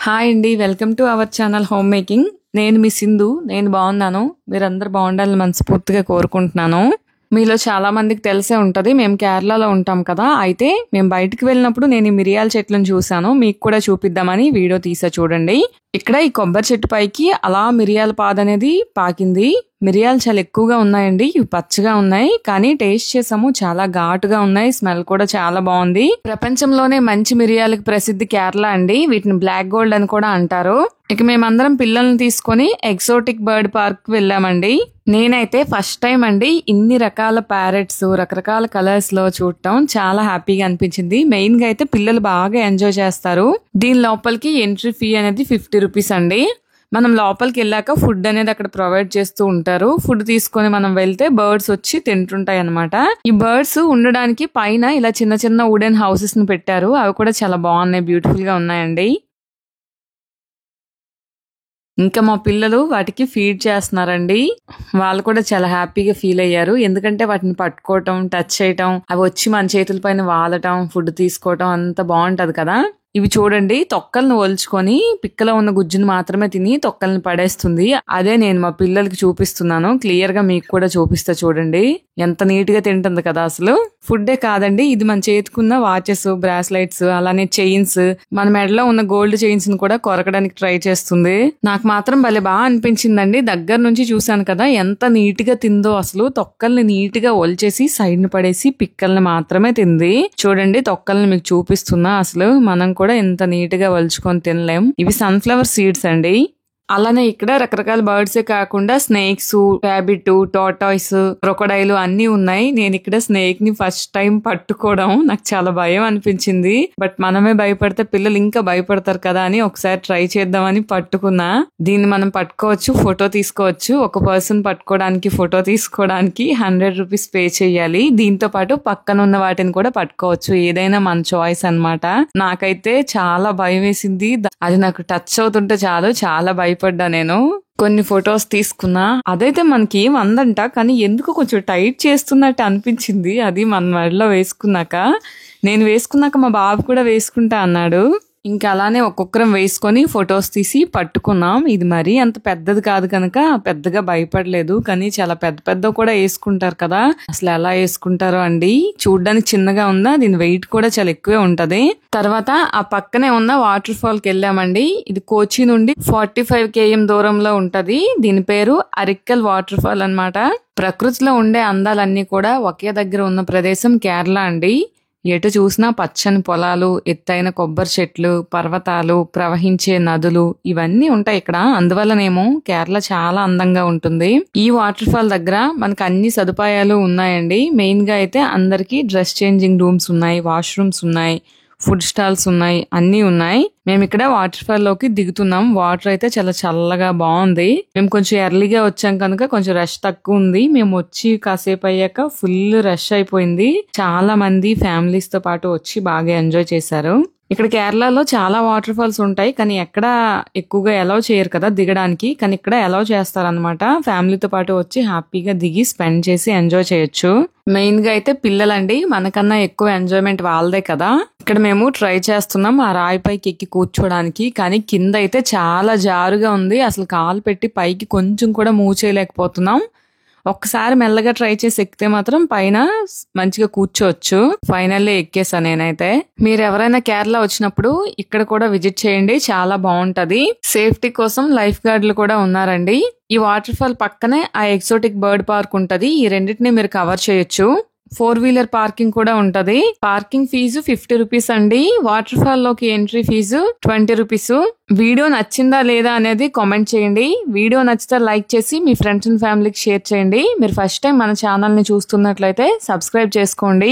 Hi అండి. Welcome to our channel home making. నేను మీ సింధు. నేను బాగున్నాను. మీరందరూ బాగుండాలని మనస్ఫూర్తిగా కోరుకుంటున్నాను. మీలో చాలా మందికి తెలిసే ఉంటది. మేము కేరళలో ఉంటాం కదా. అయితే మేము బయటికి వెళ్ళినప్పుడు నేను ఈ మిరియాల చెట్లను చూశాను. మీకు కూడా చూపిద్దామని వీడియో తీసా చూడండి. ఇక్కడ ఈ కొబ్బరి చెట్టు పైకి అలా మిరియాల పాదు అనేది పాకింది. మిరియాలు చాలా ఎక్కువగా ఉన్నాయండి. ఇవి పచ్చగా ఉన్నాయి, కానీ టేస్ట్ చేసాము, చాలా ఘాటుగా ఉన్నాయి. స్మెల్ కూడా చాలా బాగుంది. ప్రపంచంలోనే మంచి మిరియాలకు ప్రసిద్ధి కేరళ అండి. వీటిని బ్లాక్ గోల్డ్ అని కూడా అంటారు. ఇక మేమందరం పిల్లల్ని తీసుకొని ఎగ్జోటిక్ బర్డ్ పార్క్ వెళ్ళామండి. నేనైతే ఫస్ట్ టైం అండి ఇన్ని రకాల ప్యారెట్స్ రకరకాల కలర్స్ లో చూడటం చాలా హ్యాపీగా అనిపించింది. మెయిన్ గా అయితే పిల్లలు బాగా ఎంజాయ్ చేస్తారు. దీని లోపలికి ఎంట్రీ ఫీ అనేది 50 రూపీస్ అండి. మనం లోపలికి వెళ్ళాక ఫుడ్ అనేది అక్కడ ప్రొవైడ్ చేస్తూ ఉంటారు. ఫుడ్ తీసుకొని మనం వెళ్తే బర్డ్స్ వచ్చి తింటుంటాయి అన్నమాట. ఈ బర్డ్స్ ఉండడానికి పైన ఇలా చిన్న చిన్న వుడెన్ హౌసెస్ ని పెట్టారు. అవి కూడా చాలా బాగున్నాయి, బ్యూటిఫుల్ గా ఉన్నాయండి. ఇంకా మా పిల్లలు వాటికి ఫీడ్ చేస్తున్నారండి. వాళ్ళు కూడా చాలా హ్యాపీగా ఫీల్ అయ్యారు. ఎందుకంటే వాటిని పట్టుకోవటం, టచ్ చేయటం, అవి వచ్చి మన చేతుల పైన వాలటం, ఫుడ్ తీసుకోవటం అంత బాగుంటది కదా. ఇవి చూడండి, తొక్కలను ఒలుచుకొని పిక్కలో ఉన్న గుజ్జును మాత్రమే తిని తొక్కల్ని పడేస్తుంది. అదే నేను మా పిల్లలకి చూపిస్తున్నాను. క్లియర్ గా మీకు కూడా చూపిస్తా చూడండి. ఎంత నీట్ గా తింటుంది కదా. అసలు ఫుడ్డే కాదండి, ఇది మన చేతికున్న వాచెస్, బ్రాస్లెట్స్, అలానే చైన్స్, మన మెడలో ఉన్న గోల్డ్ చైన్స్ ని కూడా కొరకడానికి ట్రై చేస్తుంది. నాకు మాత్రం భలే బాగా అనిపించిందండి. దగ్గర నుంచి చూసాను కదా, ఎంత నీట్ గా తిందో. అసలు తొక్కల్ని నీట్ గా ఒలిచేసి సైడ్ ని పడేసి పిక్కల్ని మాత్రమే తింది. చూడండి, తొక్కల్ని మీకు చూపిస్తున్నా. అసలు మనం కూడా ఎంత నీట్ గా వలుచుకొని తినలేం. ఇవి సన్ఫ్లవర్ సీడ్స్ అండి. అలానే ఇక్కడ రకరకాల బర్డ్సే కాకుండా స్నేక్స్, ర్యాబిట్, టార్టాయిస్, క్రొకోడైల్ అన్ని ఉన్నాయి. నేను ఇక్కడ స్నేక్ ని ఫస్ట్ టైం పట్టుకోవడం నాకు చాలా భయం అనిపించింది. బట్ మనమే భయపడితే పిల్లలు ఇంకా భయపడతారు కదా అని ఒకసారి ట్రై చేద్దామని పట్టుకున్నా. దీన్ని మనం పట్టుకోవచ్చు, ఫోటో తీసుకోవచ్చు. ఒక పర్సన్ పట్టుకోవడానికి, ఫోటో తీసుకోవడానికి 100 రూపీస్ పే చేయాలి. దీంతో పాటు పక్కన ఉన్న వాటిని కూడా పట్టుకోవచ్చు. ఏదైనా మన చాయిస్ అన్నమాట. నాకైతే చాలా భయం వేసింది. అది నాకు టచ్ అవుతుంటే చాలా భయపడ్డా నేను. కొన్ని ఫొటోస్ తీసుకున్నా. అదైతే మనకి ఏం అందంట, కానీ ఎందుకు కొంచెం టైట్ చేస్తున్నట్టు అనిపించింది. అది మన మెడలో వేసుకున్నాక, నేను వేసుకున్నాక మా బాబు కూడా వేసుకుంటా అన్నాడు. ఇంకా అలానే ఒక్కొక్కరం వేసుకొని ఫొటోస్ తీసి పట్టుకున్నాం. ఇది మరీ అంత పెద్దది కాదు కనుక పెద్దగా భయపడలేదు, కానీ చాలా పెద్ద కూడా వేసుకుంటారు కదా. అసలు ఎలా వేసుకుంటారో అండి. చూడ్డానికి చిన్నగా ఉందా, దీని వెయిట్ కూడా చాలా ఎక్కువే ఉంటది. తర్వాత ఆ పక్కనే ఉన్న వాటర్ ఫాల్ కి వెళ్ళామండి. ఇది కోచి నుండి 45 km దూరంలో ఉంటది. దీని పేరు అరిక్కల్ వాటర్ ఫాల్ అన్నమాట. ప్రకృతిలో ఉండే అందాలన్నీ కూడా ఒకే దగ్గర ఉన్న ప్రదేశం కేరళ అండి. ఎటు చూసినా పచ్చని పొలాలు, ఎత్తైన కొబ్బరి చెట్లు, పర్వతాలు, ప్రవహించే నదులు ఇవన్నీ ఉంటాయి ఇక్కడ. అందువల్లనేమో కేరళ చాలా అందంగా ఉంటుంది. ఈ వాటర్ ఫాల్ దగ్గర మనకు అన్ని సదుపాయాలు ఉన్నాయండి. మెయిన్ గా అయితే అందరికి డ్రెస్ చేంజింగ్ రూమ్స్ ఉన్నాయి, వాష్రూమ్స్ ఉన్నాయి, ఫుడ్ స్టాల్స్ ఉన్నాయి, అన్ని ఉన్నాయి. మేము ఇక్కడ వాటర్ ఫాల్ లోకి దిగుతున్నాం. వాటర్ అయితే చాలా చల్లగా బాగుంది. మేము కొంచెం ఎర్లీగా వచ్చాం కనుక కొంచెం రష్ తక్కువ ఉంది. మేము వచ్చి కాసేపు అయ్యాక ఫుల్ రష్ అయిపోయింది. చాలా మంది ఫ్యామిలీస్ తో పాటు వచ్చి బాగా ఎంజాయ్ చేశారు. ఇక్కడ కేరళలో చాలా వాటర్ ఫాల్స్ ఉంటాయి, కానీ ఎక్కడ ఎక్కువగా అలౌ చేయరు కదా దిగడానికి. కానీ ఇక్కడ అలౌ చేస్తారనమాట. ఫ్యామిలీతో పాటు వచ్చి హ్యాపీగా దిగి స్పెండ్ చేసి ఎంజాయ్ చేయొచ్చు. మెయిన్ గా అయితే పిల్లలండి, మనకన్నా ఎక్కువ ఎంజాయ్మెంట్ వాళ్ళదే కదా. ఇక్కడ మేము ట్రై చేస్తున్నాం ఆ రాయి పైకి ఎక్కి కూర్చోడానికి, కానీ కింద అయితే చాలా జారుగా ఉంది. అసలు కాలు పెట్టి పైకి కొంచెం కూడా మూవ్ చేయలేకపోతున్నాం. ఒక్కసారి మెల్లగా ట్రై చేసి ఎక్కితే మాత్రం పైన మంచిగా కూర్చోవచ్చు. ఫైనల్లీ ఎక్కేసా నేనైతే. మీరు ఎవరైనా కేరళ వచ్చినప్పుడు ఇక్కడ కూడా విజిట్ చేయండి, చాలా బాగుంటది. సేఫ్టీ కోసం లైఫ్ గార్డులు కూడా ఉన్నారండి. ఈ వాటర్ ఫాల్ పక్కనే ఆ ఎగ్జోటిక్ బర్డ్ పార్క్ ఉంటది. ఈ రెండింటిని మీరు కవర్ చేయొచ్చు. 4-వీలర్ పార్కింగ్ కూడా ఉంటది. పార్కింగ్ ఫీజు 50 రూపీస్ అండి. వాటర్ ఫాల్ లోకి ఎంట్రీ ఫీజు 20 రూపీస్. వీడియో నచ్చిందా లేదా అనేది కామెంట్ చేయండి. వీడియో నచ్చితే లైక్ చేసి మీ ఫ్రెండ్స్ అండ్ ఫ్యామిలీకి షేర్ చేయండి. మీరు ఫస్ట్ టైం మన ఛానల్ ని చూస్తున్నట్లయితే సబ్స్క్రైబ్ చేసుకోండి.